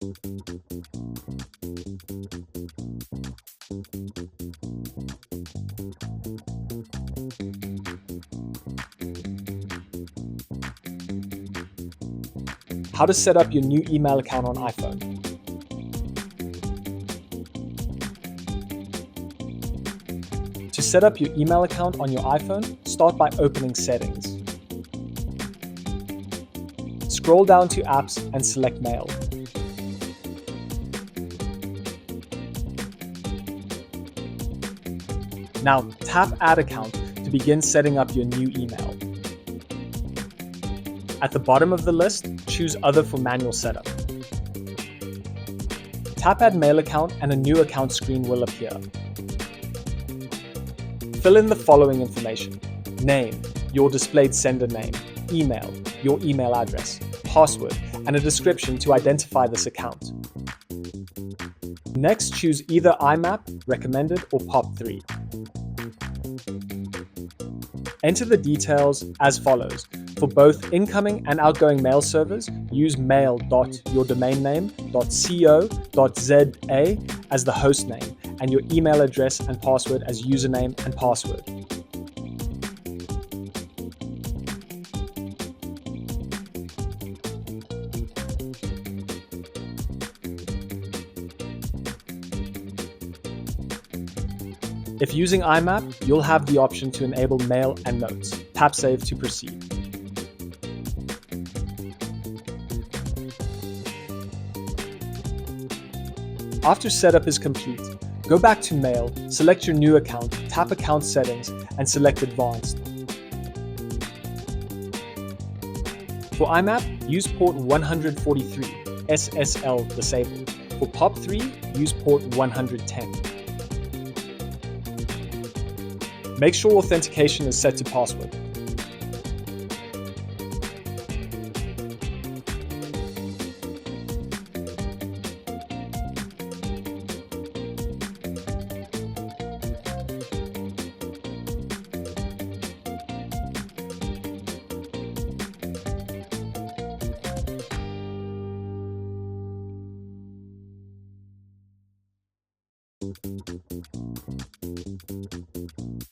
How to set up your new email account on iPhone. To set up your email account on your iPhone, start by opening Settings. Scroll down to Apps and select Mail. Now tap Add Account to begin setting up your new email. At the bottom of the list, choose Other for manual setup. Tap Add Mail Account and a new account screen will appear. Fill in the following information: name, your displayed sender name, email, your email address, password, and a description to identify this account. Next, choose either IMAP, Recommended, or POP3. Enter the details as follows. For both incoming and outgoing mail servers, use mail.yourdomainname.co.za as the host name, and your email address and password as username and password. If using IMAP, you'll have the option to enable mail and notes. Tap Save to proceed. After setup is complete, go back to Mail, select your new account, tap Account Settings, and select Advanced. For IMAP, use port 143, SSL disabled. For POP3, use port 110. Make sure authentication is set to password.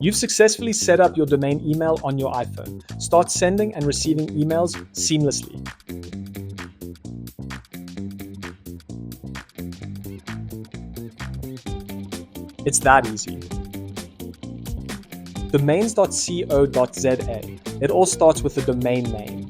You've successfully set up your domain email on your iPhone. Start sending and receiving emails seamlessly. It's that easy. Domains.co.za. It all starts with a domain name.